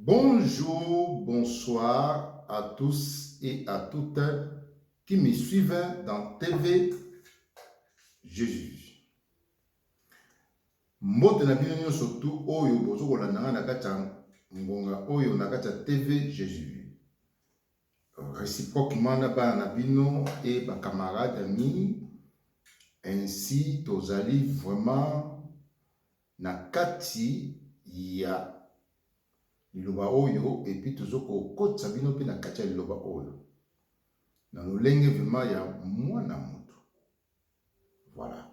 Bonjour, bonsoir à tous et à toutes qui me suivent dans TV Jésus. Mbote na bino nyonso surtout oyo bozokolanda nga na kati ya ngonga oyo na kati ya TV Jésus. Réciproquement na bana na bino et ba camarades amis, ainsi tozali vraiment na kati ya liloba oyo et puis tozoko kotsa bino pe na kati ya liloba oyo na lolenge vraiment ya mwana moto. Voilà.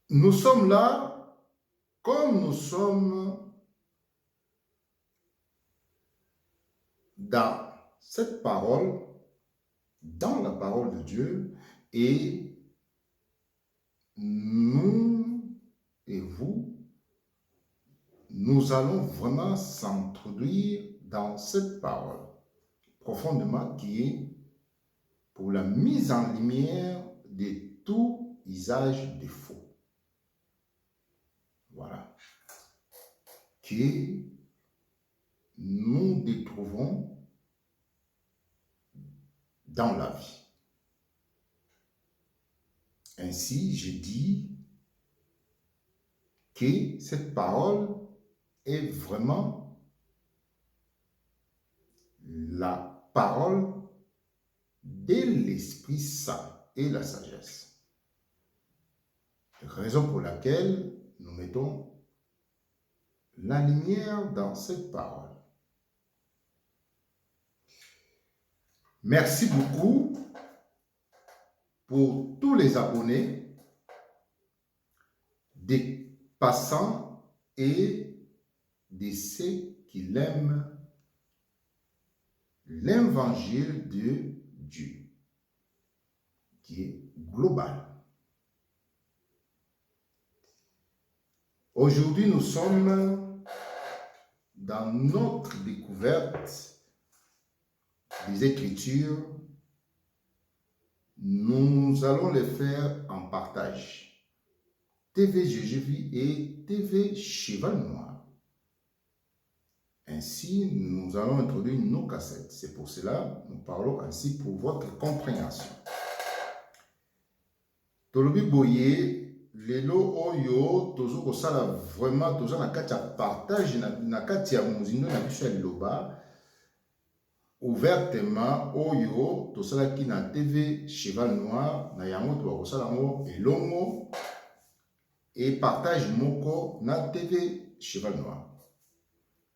Nous sommes là comme nous sommes dans cette parole, dans la parole de Dieu, et nous et vous, nous allons vraiment s'introduire dans cette parole profondément qui est pour la mise en lumière de tout usage de faux. Voilà. Que nous détrouvons dans la vie. Ainsi, je dis que cette parole est vraiment la parole de l'Esprit Saint et la sagesse. Raison pour laquelle nous mettons la lumière dans cette parole. Merci beaucoup pour tous les abonnés, des passants et de ceux qui l'aiment, l'évangile de Dieu, qui est global. Aujourd'hui, nous sommes dans notre découverte des Écritures. Nous allons les faire en partage. TV Jésus et TV Cheval Noir. Ainsi, nous allons introduire nos cassettes. C'est pour cela que nous parlons ainsi pour votre compréhension. Tolobi Boye, lelo oyo, tozo kosala vraiment, tozo na kati ya partage, na kati ya muzindo na biso ya liloba, ouvertement oyo, tosala ki na TV Cheval Noir, na yango to bakosala ngo elongo, et partage moko na TV Cheval Noir,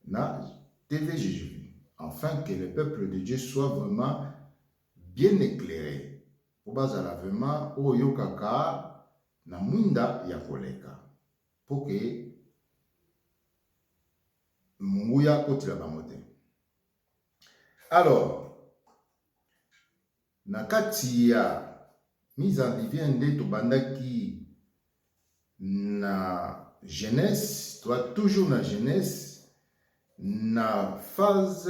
na TV Jésus, afin que le peuple de Dieu soit vraiment bien éclairé. Pour bazala vraiment oyo kaka na munda ya koleka. Pour que munguya kotila bamote. Alors, na kati ya mise en lumière nde tobandaki na Genèse, toi toujours na Genèse, na phase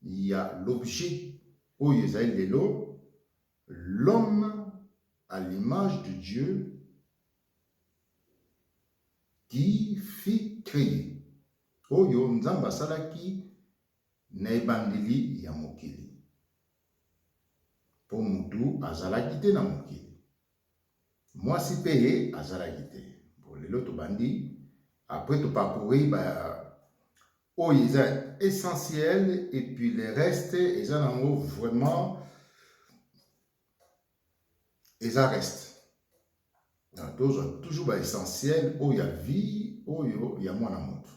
ya l'objet oyo ezali lelo, l'homme à l'image de Dieu qui fit créer. Oyo nzambe asalaki na ebandeli ya mokili. Po mutu azalaki te na mokili. Mwasi pe ye azalaki te. Bon, lelo tobandi, après topakori oyo eza essentiel, et puis le reste eza nango vraiment eza reste. Toujours essentiel oyo ya vie, oyo ya mwana moto.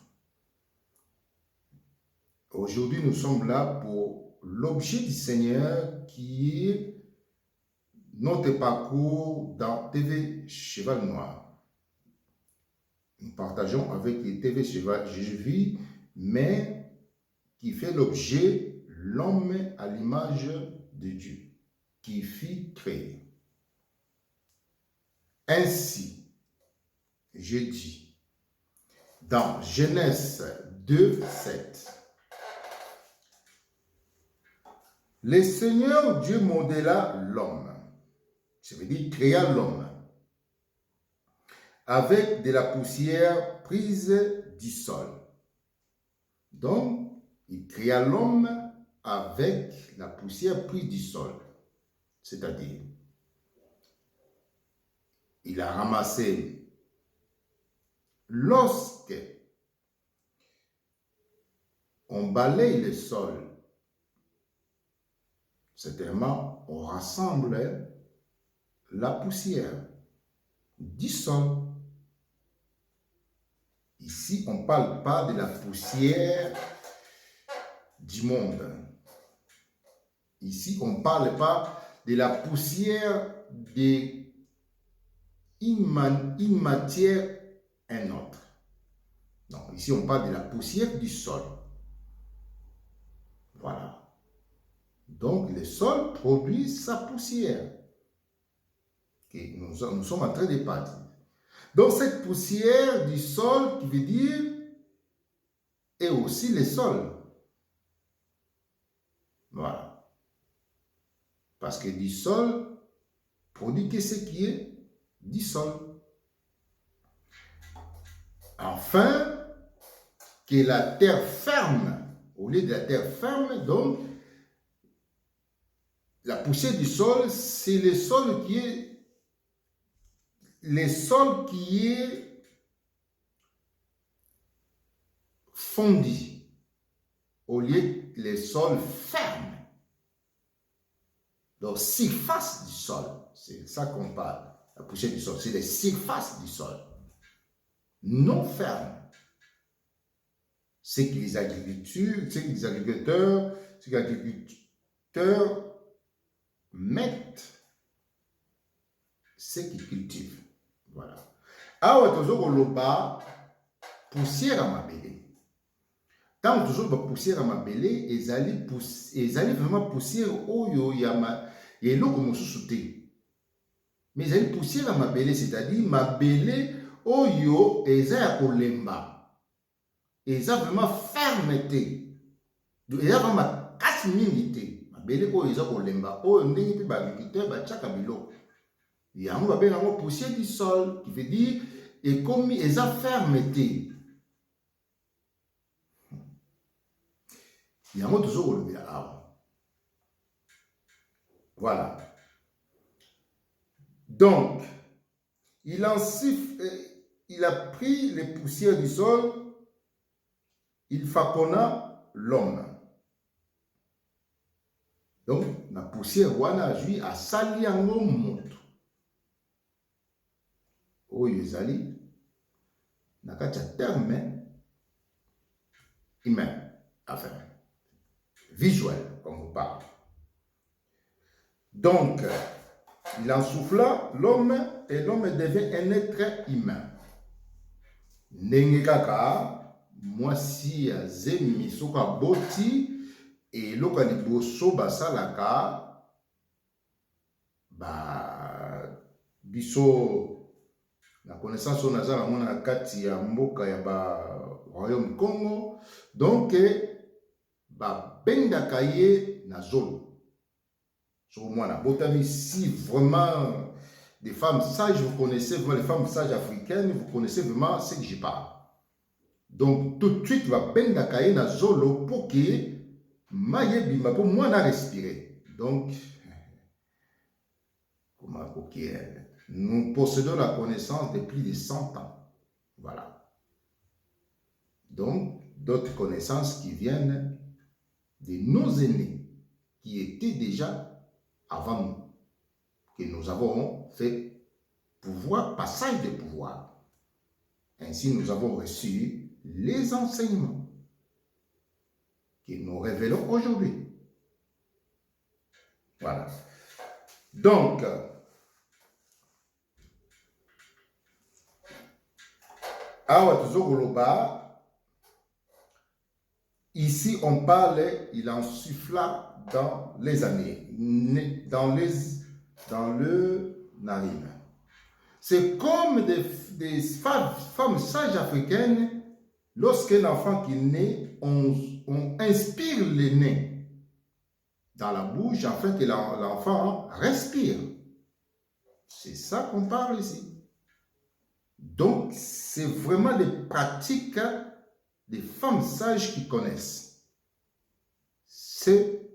Aujourd'hui, nous sommes là pour l'objet du Seigneur qui est notre parcours dans TV Cheval Noir. Nous partageons avec les TV Cheval Jésus, mais qui fait l'objet l'homme à l'image de Dieu, qui fit créer. Ainsi, je dis, dans Genèse 2, 7, le Seigneur Dieu modéla l'homme, ça veut dire créa l'homme, avec de la poussière prise du sol. Donc, il créa l'homme avec la poussière prise du sol. C'est-à-dire, il a ramassé, lorsque on balaye le sol, certainement, on rassemble la poussière du sol. Ici, on ne parle pas de la poussière du monde. Ici, on ne parle pas de la poussière d'une matière un autre. Non, ici, on parle de la poussière du sol. Voilà. Donc, le sol produit sa poussière. Et nous sommes en train de partir. Donc, cette poussière du sol, qui veut dire, est aussi le sol. Voilà. Parce que du sol produit que ce qui est du sol. Afin que la terre ferme, au lieu de la terre ferme, donc, la poussière du sol, c'est le sol qui est fondu, au lieu le sol ferme. Donc, surface du sol, c'est ça qu'on parle. La poussière du sol, c'est les surfaces du sol, non ferme. C'est que les agriculteurs mettent ce qu'ils cultivent. Voilà. Alors, toujours au loba, poussière à ma belé. Tant toujours poussière à ma belé, ils allaient vraiment poussière au yo yama et l'eau comme sous-souté. Mais ils allaient poussière à ma belé, c'est-à-dire ma belé au yo et ça à olemba. Et ça vraiment fermeté. Et ça vraiment casse minité. Ma belé au yo olemba. Oh, ndenge pi ba agriculteur ba tchaka bilo. Il y a un poussière du sol qui veut dire et comme ils ont fermeté. Il y a un toujours au lever là. Voilà. Donc, il a pris les poussières du sol, il faconna l'homme. Donc, la poussière wana jui a sali yango moto. Oyo ezali na kati ya terme humain, enfin visuel comme on parle. Donc, il en souffla l'homme et l'homme devient un être humain. Ndenge kaka mwasi azemi soka boti et loka liboso basalaka biso la connaissance on a za na kati ya mboka ya royaume Congo, donc bendaka ye na zolo. Sur moi na botami, si vraiment des femmes sages, vous connaissez vraiment les femmes sages africaines, vous connaissez vraiment ce que je parle. Donc tout de suite va bendaka ye na zolo pour que maye pour moi na respirer. Donc comment nous possédons la connaissance de plus de 100 ans. Voilà. Donc, d'autres connaissances qui viennent de nos aînés, qui étaient déjà avant nous, que nous avons fait passage de pouvoir. Ainsi, nous avons reçu les enseignements que nous révélons aujourd'hui. Voilà. Donc, ici on parle, il en souffla dans les années, dans le narine. C'est comme des femmes sages africaines, lorsqu'un enfant qui naît, on inspire le nez dans la bouche afin que l'enfant respire. C'est ça qu'on parle ici. Donc, c'est vraiment des pratiques des femmes sages qui connaissent. C'est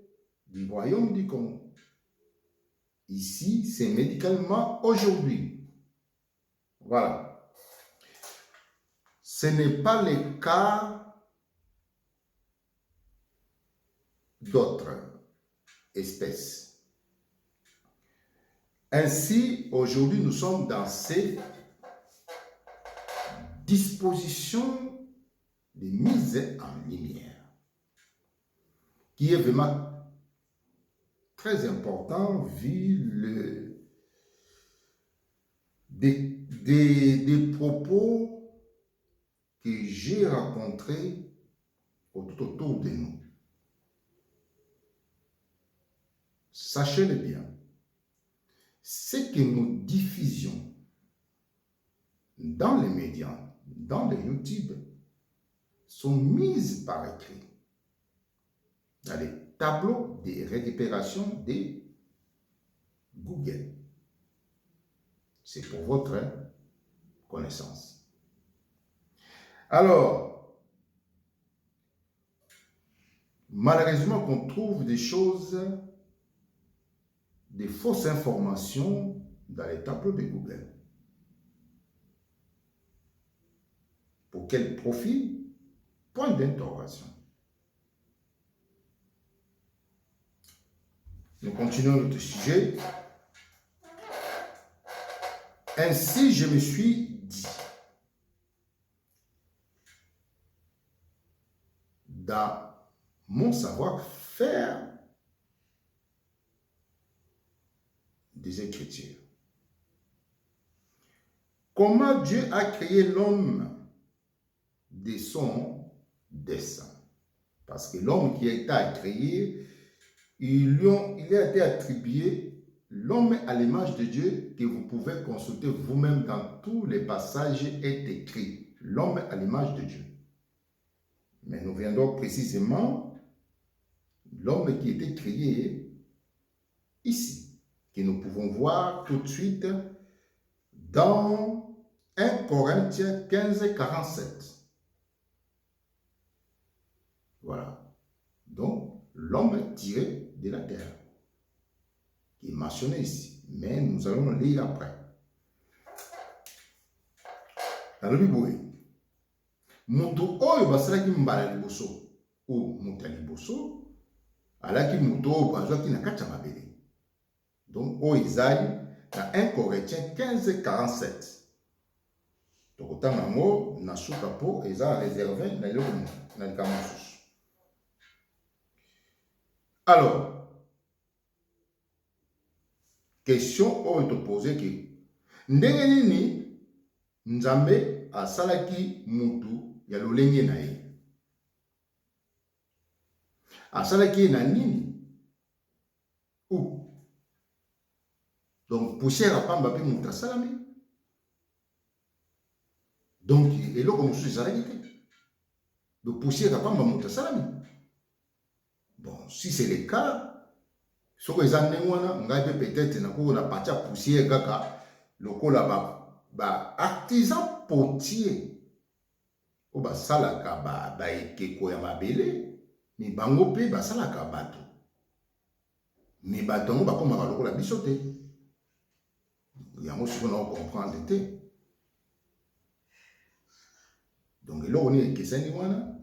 du royaume du Congo. Ici, c'est médicalement aujourd'hui. Voilà. Ce n'est pas le cas d'autres espèces. Ainsi, aujourd'hui, nous sommes dans ces dispositions de mise en lumière, qui est vraiment très important vu des propos que j'ai rencontrés tout autour de nous. Sachez-le bien, ce que nous diffusions dans les médias, dans les YouTube, sont mises par écrit dans les tableaux de récupération de Google. C'est pour votre connaissance. Alors, malheureusement qu'on trouve des choses, des fausses informations dans les tableaux de Google. Pour quel profit? Point d'interrogation. Nous continuons notre sujet. Ainsi, je me suis dit, dans mon savoir-faire des Écritures, comment Dieu a créé l'homme de son dessein. Parce que l'homme qui a été créé, il a été attribué l'homme à l'image de Dieu, que vous pouvez consulter vous-même dans tous les passages est écrit. L'homme à l'image de Dieu. Mais nous viendrons précisément l'homme qui était créé ici, que nous pouvons voir tout de suite dans 1 Corinthiens 15, 47. Voilà. Donc, l'homme tiré de la terre, qui est mentionné ici. Mais nous allons le lire après. Dans le Bible, mutu oyo basalaki mbala liboso ou muta liboso alaki mutu oyo bazwaki na kati ya mabele. Donc, oyo ezali na 1 Corinthiens 15, 47. Tokotanga yango na suka po eza réservé na eloko na likambo mosusu. Alors, question oyo topose ke ndenge nini Nzambe asalaki mutu ya lolenge na ye? Asalaki ye na nini? Où? Donc, poussière apamba pe mutu asalami. Donc, eloko mosusu ezalaki te. Donc, poussière apamba mutu asalami. Bon, si c'est le cas, ce que eza ndenge wana ngai peut-être na partir poussière kaka lokola ba artisan potier o basalaka ba ekeko ya mabele, mais bango pe basalaka bato. Mais bato yango bakomaka lokola biso te. Yango sikoyo na comprendre te. Donc eloko nini ekesani wana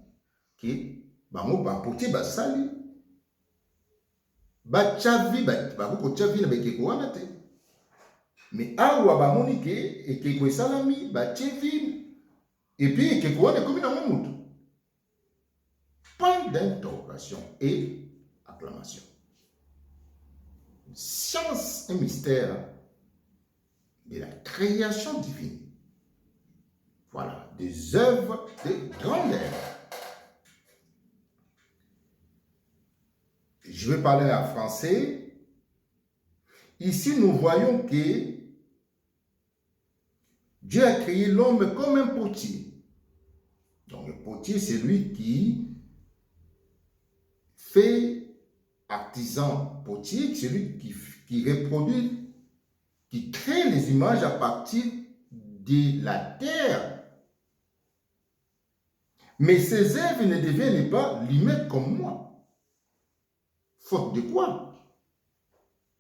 ke bango bapotier basali bachavi bakokochavi na bekeko wana te. Mais awa bamoni ke ekeko esalami bachavi et puis ekeko wana ekomi na mutu. Point d'interrogation et acclamation. Science et mystère de la création divine. Voilà, des œuvres de grandeur. Je vais parler en français. Ici, nous voyons que Dieu a créé l'homme comme un potier. Donc, le potier, c'est lui qui fait artisan potier, c'est lui qui reproduit, qui crée les images à partir de la terre. Mais ses œuvres ne deviennent pas l'humain comme moi. Faute de quoi?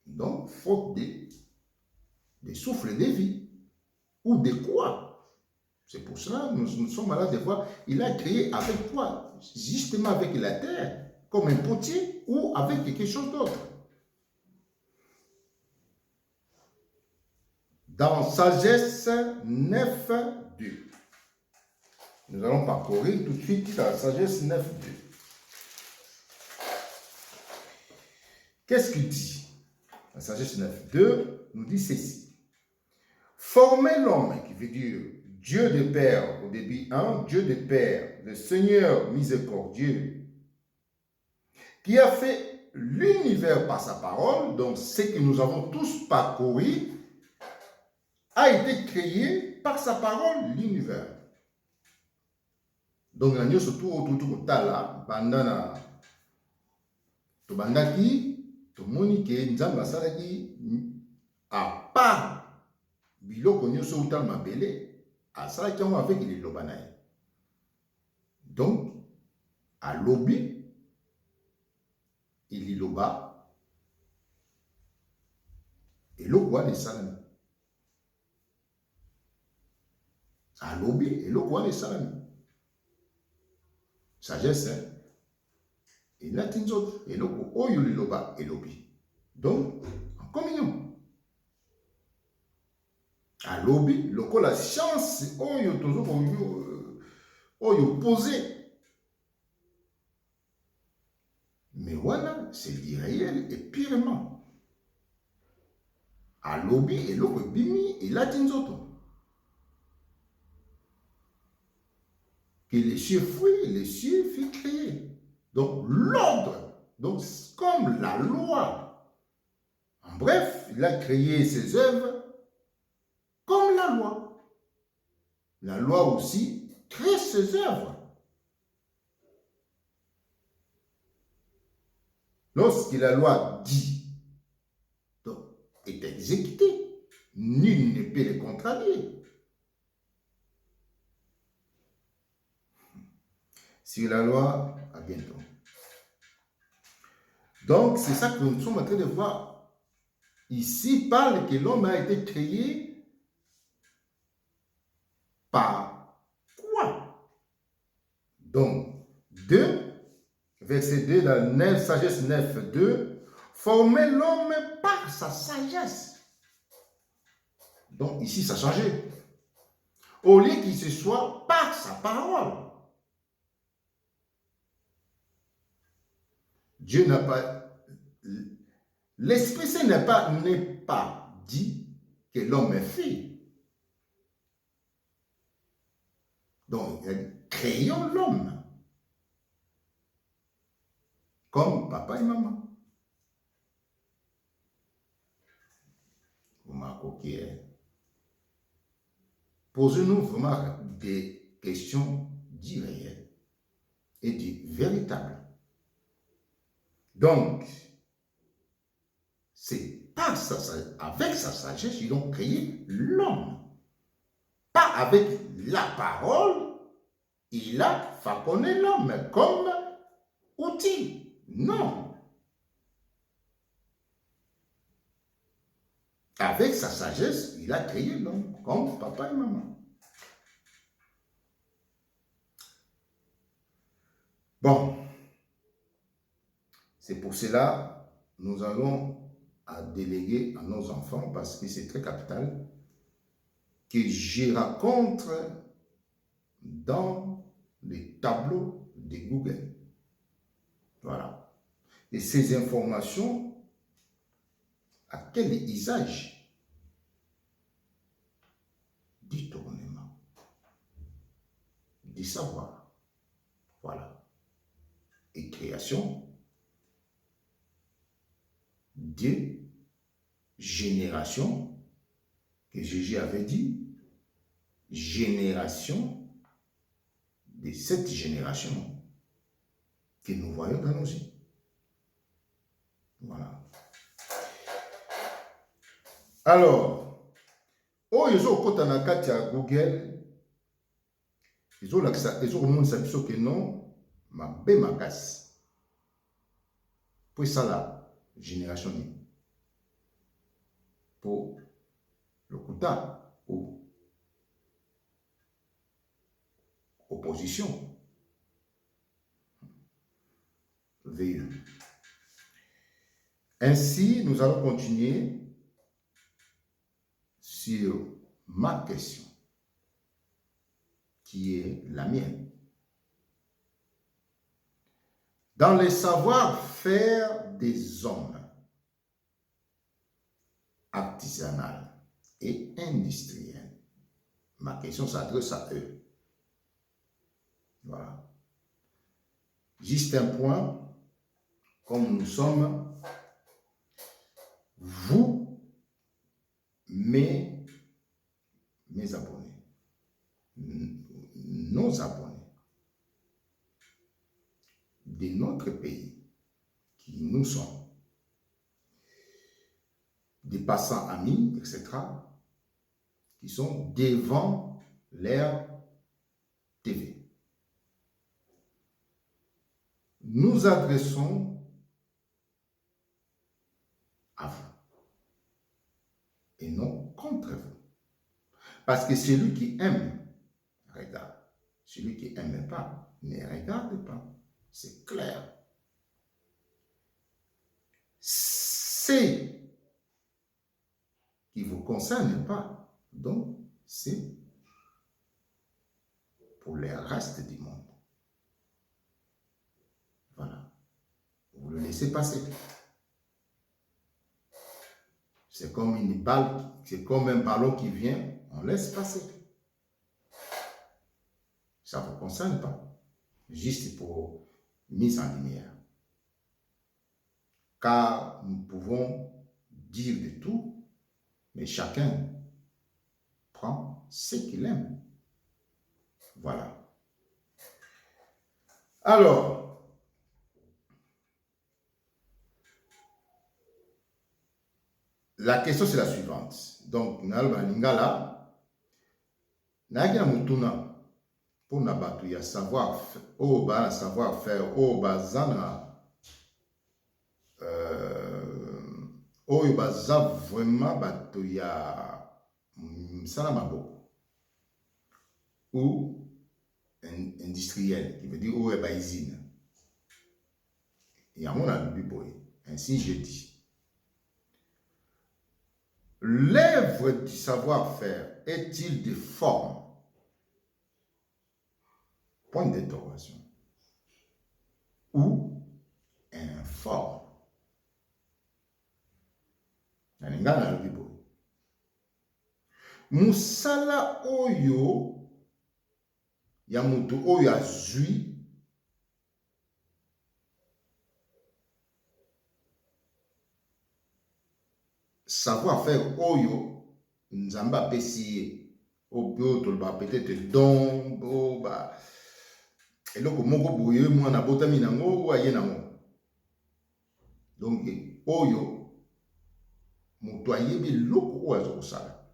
Donc, faute de souffle de vie. Ou de quoi? C'est pour cela que nous sommes malades des fois. Il a créé avec quoi? Justement avec la terre, comme un potier ou avec quelque chose d'autre. Dans Sagesse 9, 2. Nous allons parcourir tout de suite la Sagesse 9, 2. Qu'est-ce qu'il dit? La Sagesse 9, 2 nous dit ceci. Former l'homme, qui veut dire Dieu de Père, au début 1, Dieu de Père, le Seigneur miséricordieux, qui a fait l'univers par sa parole, donc ce que nous avons tous parcouru, a été créé par sa parole, l'univers. Donc, nous surtout autour de là, pendant to bandaki, to monike, nzamba salaki, à part, biloko nyoso utal mabele, à salaki on avec les lobanaï. Donc, à lobby, il y loba, et le quoi les salami. À lobby, et le quoi les salami. Sagesse, hein? Et là, et le quoi, il loba, et lobby. Donc, en communion. À lobby, le quoi la chance, il toujours posé. Mais voilà, c'est l'irréel et purement. À lobby, et le quoi, bimi, et là, que les cieux fuient, les cieux furent créés. Donc, l'ordre, donc comme la loi. En bref, il a créé ses œuvres comme la loi. La loi aussi crée ses œuvres. Lorsque la loi dit, donc, est exécutée, nul ne peut le contrarier. Sur la loi, à bientôt. Donc, c'est ça que nous sommes en train de voir. Ici, parle que l'homme a été créé par quoi? Donc, 2, verset 2, dans 9, Sagesse 9, 2, former l'homme par sa sagesse. Donc, ici, ça a changé. Au lieu qu'il se soit par sa parole. Dieu n'a pas... L'Esprit Saint n'est pas dit que l'homme est fait. Donc, créons l'homme comme papa et maman. Vous m'avez posez-nous vraiment des questions d'irréelles et du véritable. Donc, c'est avec sa sagesse qu'ils ont créé l'homme. Pas avec la parole, il a façonné l'homme comme outil. Non. Avec sa sagesse, il a créé l'homme comme papa et maman. Bon. C'est pour cela que nous allons à déléguer à nos enfants, parce que c'est très capital, que je raconte dans les tableaux de Google. Voilà. Et ces informations, à quel usage? Détournement, du savoir. Voilà. Et création de génération, que Jésus avait dit, génération de cette génération que nous voyons dans nos yeux. Voilà. Alors, oyo ezokota na kati ya Google ezokomonisa biso ke non mabe makasi po esala génération nini po lokuta ou opposition veut. Ainsi, nous allons continuer sur ma question, qui est la mienne. Dans les savoir-faire des hommes artisanaux et industriels, ma question s'adresse à eux. Voilà. Juste un point, comme nous sommes, vous, mes abonnés, nos abonnés de notre pays, qui nous sommes, des passants amis, etc., qui sont devant leur TV. Nous adressons à vous et non contre vous. Parce que celui qui aime, regarde. Celui qui n'aime pas, ne regarde pas. C'est clair. C'est qui ne vous concerne pas, donc c'est pour le reste du monde. Voilà. Vous le laissez passer. C'est comme une balle, c'est comme un ballon qui vient, on laisse passer. Ça ne vous concerne pas. Juste pour mise en lumière. Car nous pouvons dire de tout, mais chacun prend ce qu'il aime. Voilà. Alors, la question c'est la suivante. Donc, Nalba Lingala, Nagina Mutuna, pour Nabatu, il y a savoir-faire, oyo baza vraiment bato ya msala maboko ou industriel, qui veut dire oyo ba usine. Et à mon avis, ainsi je dis. L'œuvre du savoir-faire est-il de forme? Point d'interrogation. Ou informe? Musala oyo ya mutu oyo azui savoir-faire oyo nzamba apesi oyo toloba peut-être don ba eloko moko boye mwana botami nango aye nango. Donc oyo mutu ayebi eloko oyo azokosala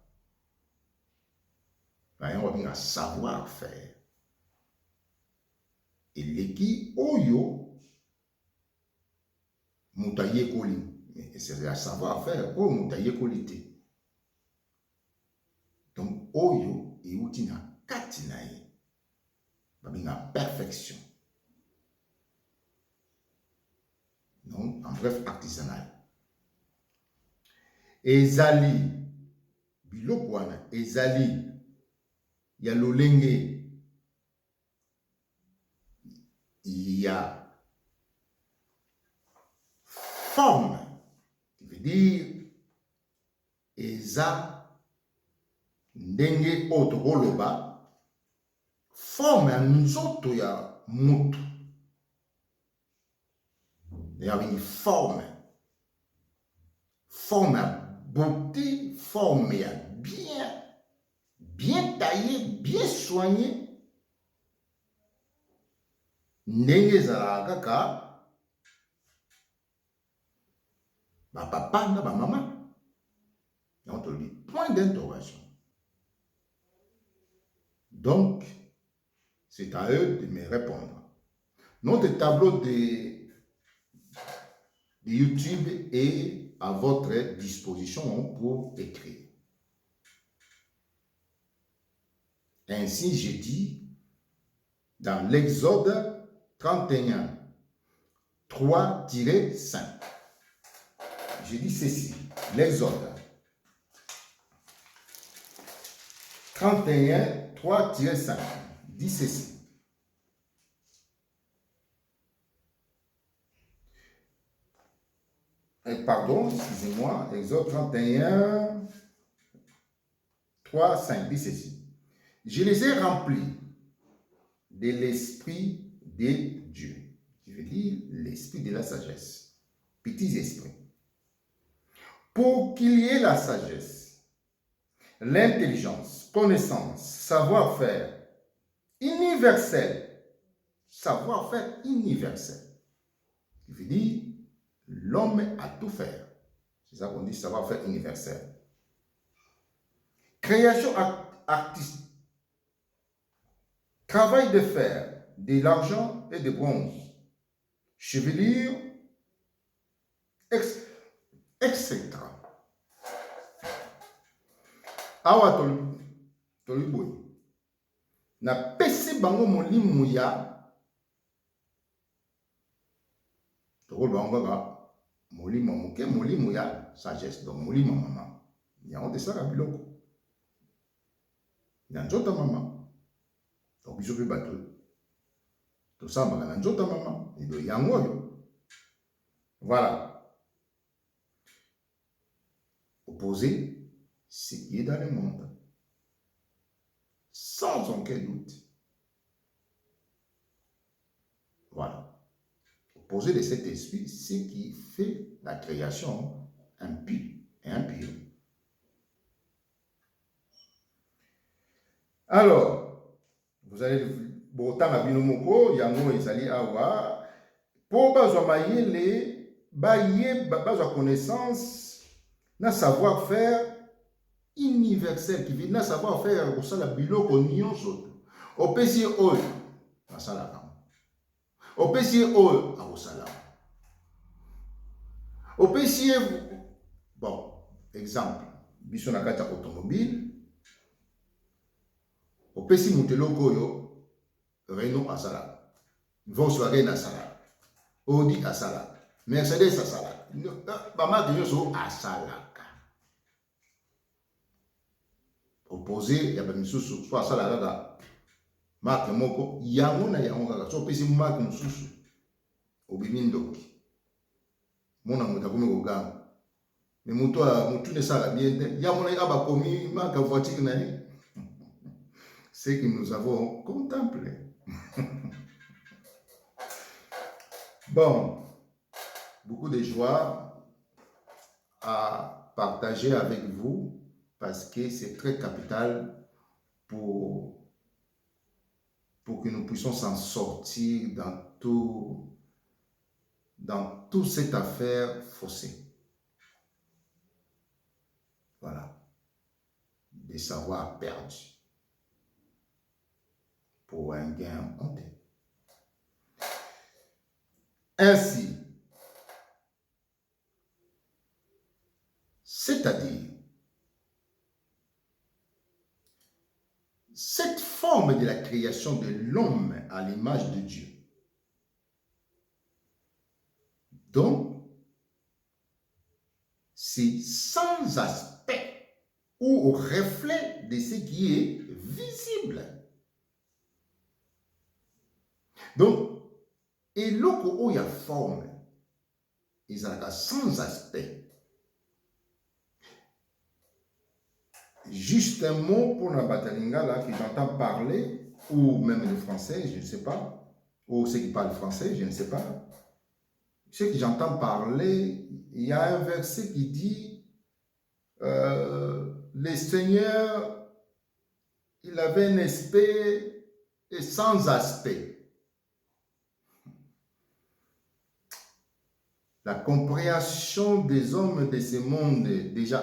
bayango babinga savoir-faire eleki oyo mutu ayekoli. C'est à savoir-faire oyo mutu ayekoli te. Donc oyo euti na kati na ye babinga perfection. Donc en bref artisanal. Ezali biloko wana ezali ya lolenge ya forme, qui veut dire eza ndenge otokoloba forme ya nzoto ya mutu ya une forme ya beauté, forme ya bien taillé, bien soigné. Ndenge ezalaka kaka ba papa na ba mama. Donc on dit point d'interrogation. Donc, c'est à eux de me répondre. Notre tableau de YouTube est à votre disposition pour écrire. Ainsi, j'ai dit dans l'Exode 31, 3-5. J'ai dit ceci, l'Exode 31, 3-5, dit ceci. Pardon, excusez-moi, Exode 31, 3-5, dit ceci. Je les ai remplis de l'esprit de Dieu. Je veux dire l'esprit de la sagesse. Petits esprits. Pour qu'il y ait la sagesse, l'intelligence, connaissance, savoir-faire universel. Savoir-faire universel. Je veux dire l'homme a tout faire. C'est ça qu'on dit savoir-faire universel. Création artistique. Travail de fer, de l'argent et de bronze. Chevelure, etc. Awa toliboy. Na pesi bango molimu ya. Tokol bango ga molimo moke molimu ya sagesse. Donc molimo maman. Yango de ça la biloko. Nanjota maman. Donc biso pe bato. Tout ça na nzota maman. Et de yango yo. Voilà. Opposer ce qui est dans le monde. Sans aucun doute. Voilà. Opposer de cet esprit ce qui fait la création impure et impure. Alors, vous allez botan la binomoko yango ezali awa pour bazwa mayele baye bazwa connaissance na savoir-faire universel qui veut na savoir-faire pour ça la biloko nyonso opesi oyo asalaka opesi oyo akosala opesi bon exemple biso na kati ya automobile opesi muteloko oyo Renault asala, Volkswagen asala, Audi asala, Mercedes asala, bama de yoso asalaka. Opposé ya ba misusu so asala kaka marque moko yango na yango kaka so pesi marque mususu obimi ndoki. Mona muta komi koganga. Mais mutu ne sala bien te ya mona aba komi marque voiture na ye. C'est que nous avons contemplé. Bon, beaucoup de joie à partager avec vous parce que c'est très capital pour que nous puissions s'en sortir dans toute cette affaire faussée. Voilà. Des savoirs perdus pour un gain honteux. Ainsi, c'est-à-dire, cette forme de la création de l'homme à l'image de Dieu. Donc, c'est sans aspect ou au reflet de ce qui est visible. Donc, et l'autre où il y a forme, ils ont sans aspect. Juste un mot pour la batalinga là que j'entends parler, ou même le français, je ne sais pas, ou ceux qui parlent français, je ne sais pas. Ceux que j'entends parler, il y a un verset qui dit le Seigneur, il avait un aspect et sans aspect. La compréhension des hommes de ce monde, déjà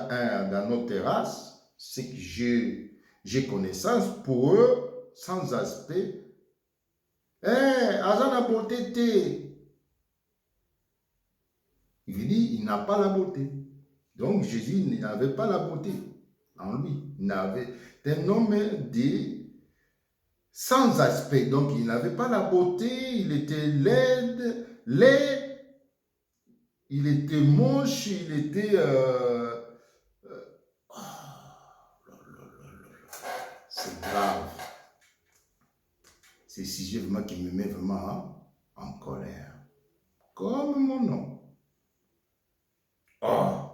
dans notre race, c'est que j'ai connaissance, pour eux, sans aspect, Azan a beauté té. Il veut dire, il n'a pas la beauté. Donc Jésus n'avait pas la beauté en lui. C'était un homme sans aspect. Donc il n'avait pas la beauté, il était laid, il était moche, il était... c'est grave. C'est sujet vraiment qui me met vraiment en colère. Comme mon nom. Oh.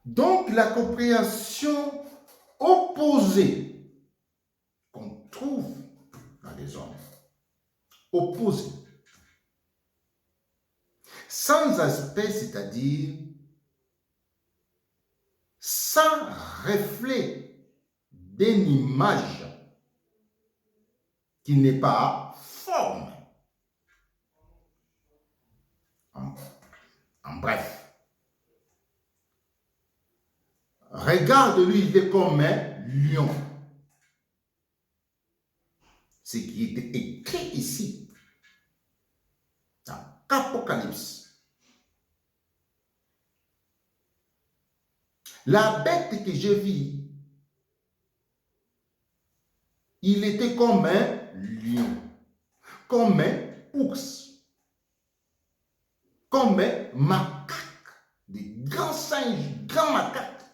Donc la compréhension opposée qu'on trouve dans les hommes, opposée, sans aspect, c'est-à-dire sans reflet d'une image qui n'est pas forme. En bref, regarde-lui, il est comme un lion. Ce qui est écrit ici, dans l'Apocalypse. La bête que j'ai vue, il était comme un lion, comme un ours, comme un macaque, des grands singes, grands macaques.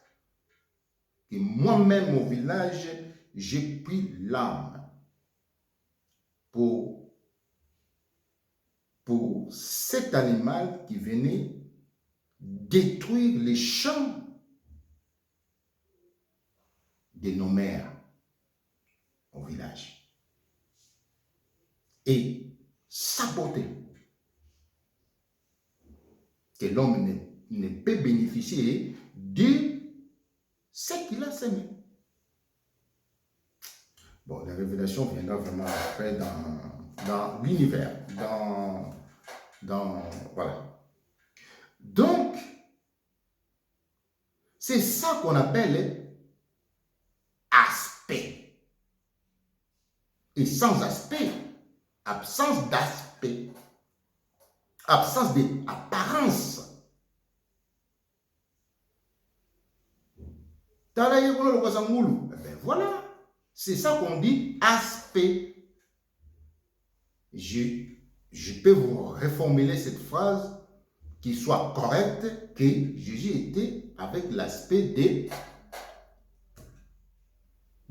Et moi-même au village, j'ai pris l'âme pour cet animal qui venait détruire les champs de nos mères au village et saboter que l'homme ne peut bénéficier de ce qu'il a semé. Bon, la révélation viendra vraiment après dans l'univers, voilà. Donc, c'est ça qu'on appelle aspect. Et sans aspect, absence d'aspect, absence d'apparence. Ben voilà, c'est ça qu'on dit aspect. Je peux vous reformuler cette phrase qui soit correcte, que Jésus était avec l'aspect de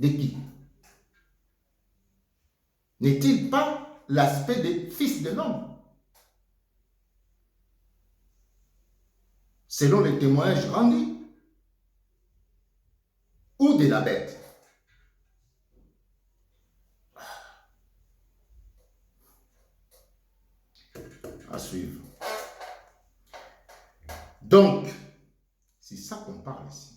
qui? N'est-il pas l'aspect des fils de l'homme? Selon les témoignages rendus, ou de la bête? À suivre. Donc, c'est ça qu'on parle ici.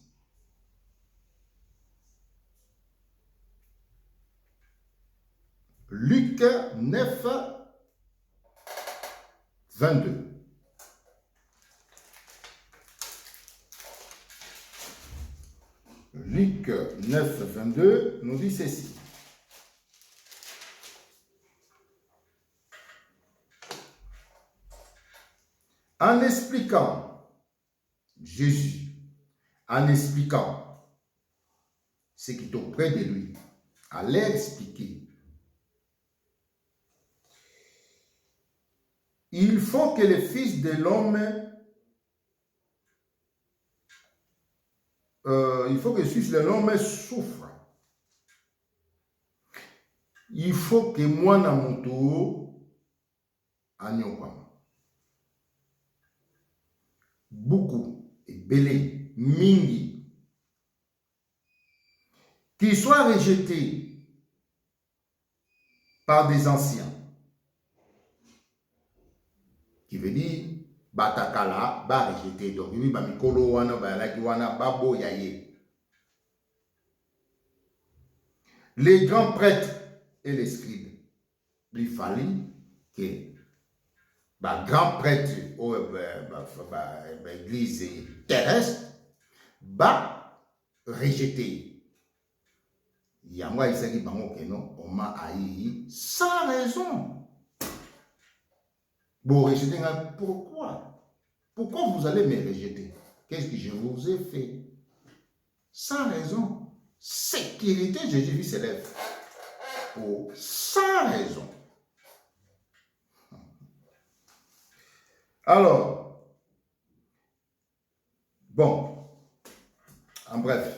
Luc 9, 22. Luc 9, 22 nous dit ceci. En expliquant, Jésus, en expliquant ce qui est auprès de lui, allait expliquer. Il faut que le Fils de l'homme, il faut que le Fils de l'homme souffre. Il faut que moi, dans mon tour, beaucoup, et belé, mingi, qu'il soit rejeté par des anciens, qui veut dire batakala ba rejeté, donc oui ba mikolo wana ba laki wana ba boyaye. Les grands prêtres et les scribes, il fallait que ba grand prêtre ou l'église terrestre ba rejeté Yango Isaki Bango Keno, on m'a haï sans raison. Bon, rejeter, pourquoi? Pourquoi vous allez me rejeter? Qu'est-ce que je vous ai fait? Sans raison. Sécurité, Jésus vu ses lèvres. Oh, sans raison. Alors, bon, en bref,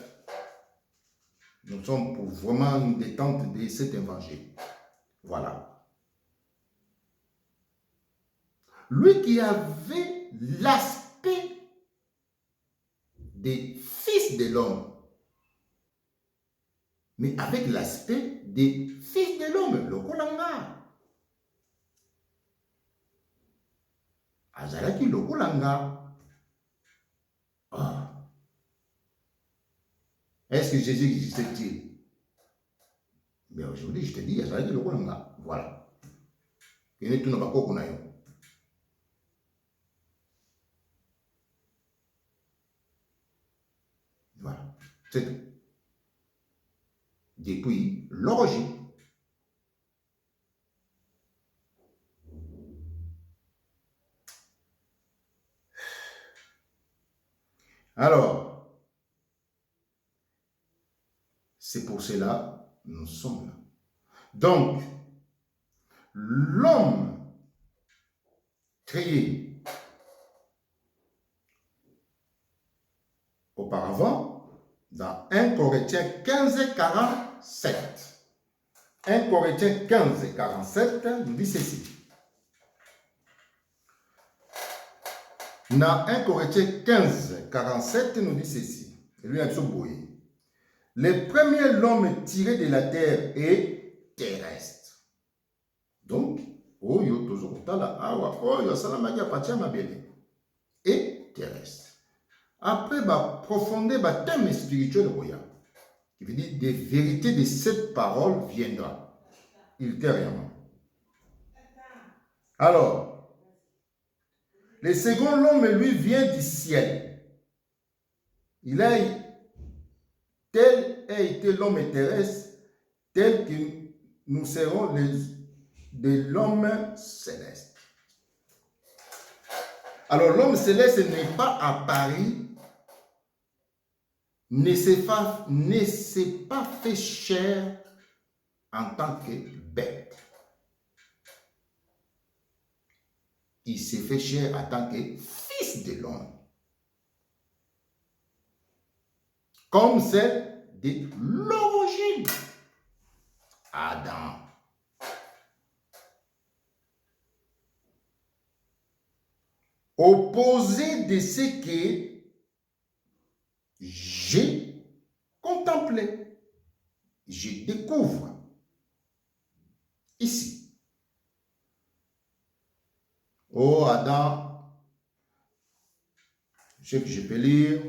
nous sommes pour vraiment une détente de cet évangile. Voilà. Lui qui avait l'aspect des fils de l'homme, mais avec l'aspect des fils de l'homme, le Kolanga. Azalaki le Kolanga. Ah. Est-ce que Jésus existait-il? Mais aujourd'hui, je te dis, Azalaki le Kolanga. Voilà. Il n'est tout pas qu'on a eu. Voilà. C'est tout. Depuis l'origine. Alors, c'est pour cela que nous sommes là. Donc, l'homme créé auparavant, dans 1 Corinthiens 15, 47. 1 Corinthiens 15, 47 nous dit ceci. Dans 1 Corinthiens 15, 47 nous dit ceci. Lui a dit, le premier l'homme tiré de la terre est terrestre. Donc, et terrestre. Après, profondeur, thème spirituel, qui veut dire des vérités de cette parole viendra ultérieurement. Alors, le second l'homme, lui, vient du ciel. Tel a été l'homme terrestre, tel que nous serons de l'homme céleste. Alors, l'homme céleste n'est pas apparu, ne s'est pas fait chair en tant que bête. Il s'est fait chair en tant que fils de l'homme. Comme c'est de l'origine. Adam. Opposé de ce que j'ai contemplé. Je découvre ici. Oh Adam, ce que je peux lire,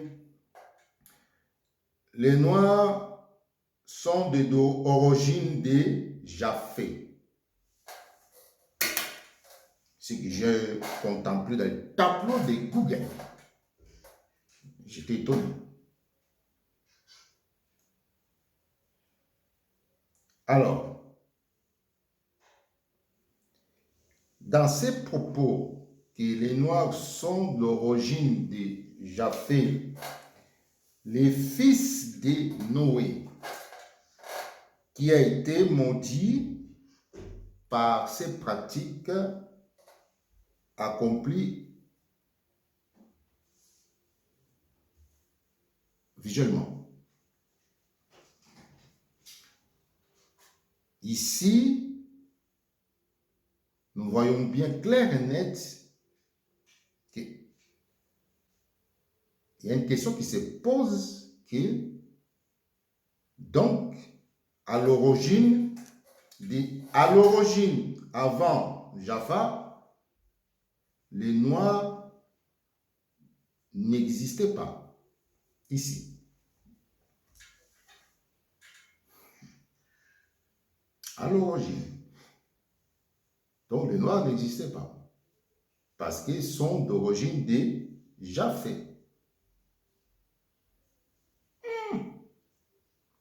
les Noirs sont de l'origine de Japheth. Ce que j'ai contemplé dans le tableau de Google. J'étais étonné. Alors, dans ces propos que les Noirs sont de l'origine de Japheth, les fils de Noé, qui a été maudit par ces pratiques accomplies visuellement. Ici, nous voyons bien clair et net qu'il y a une question qui se pose que, donc, à l'origine, avant Jaffa, les Noirs n'existaient pas ici. À l'origine. Donc les Noirs n'existaient pas. Parce qu'ils sont d'origine de Japheth.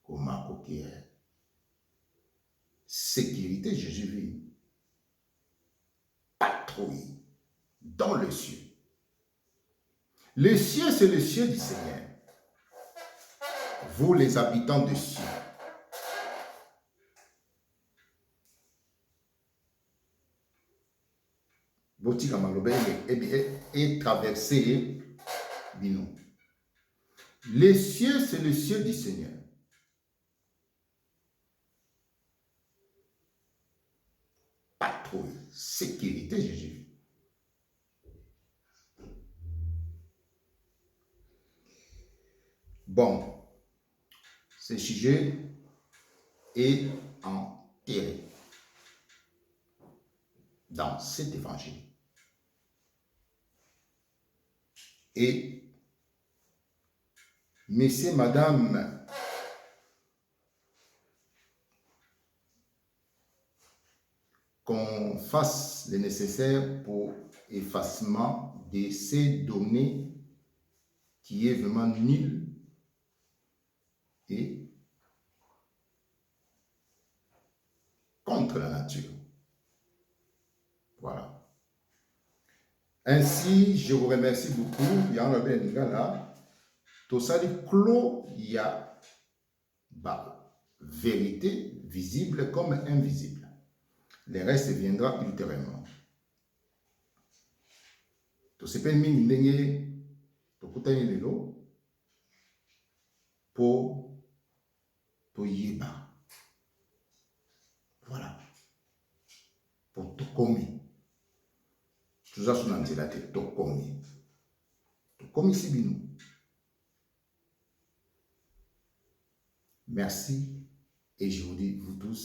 Comment coquille. sécurité, Jésus vit. Patrouille dans le ciel. Les cieux, c'est le ciel du Seigneur. Vous, les habitants de cieux. Botika Malobe est traversé Bino. Les cieux, c'est le ciel du Seigneur. Patrouille, sécurité, Jésus. Bon, ce sujet est enterré dans cet évangile. Et messieurs, madame, qu'on fasse le nécessaire pour effacement de ces données qui est vraiment nul et contre la nature. Voilà. Ainsi, je vous remercie beaucoup. Il y a un là. Tout ça dit clos, il y a vérité visible comme invisible. Le reste viendra ultérieurement. Tout ce qui est pour yeba. Voilà. Pour tout commis. Tout ça, c'est la tête. Tout commis. Tout commis, c'est bien. Merci. Et je vous dis, vous tous,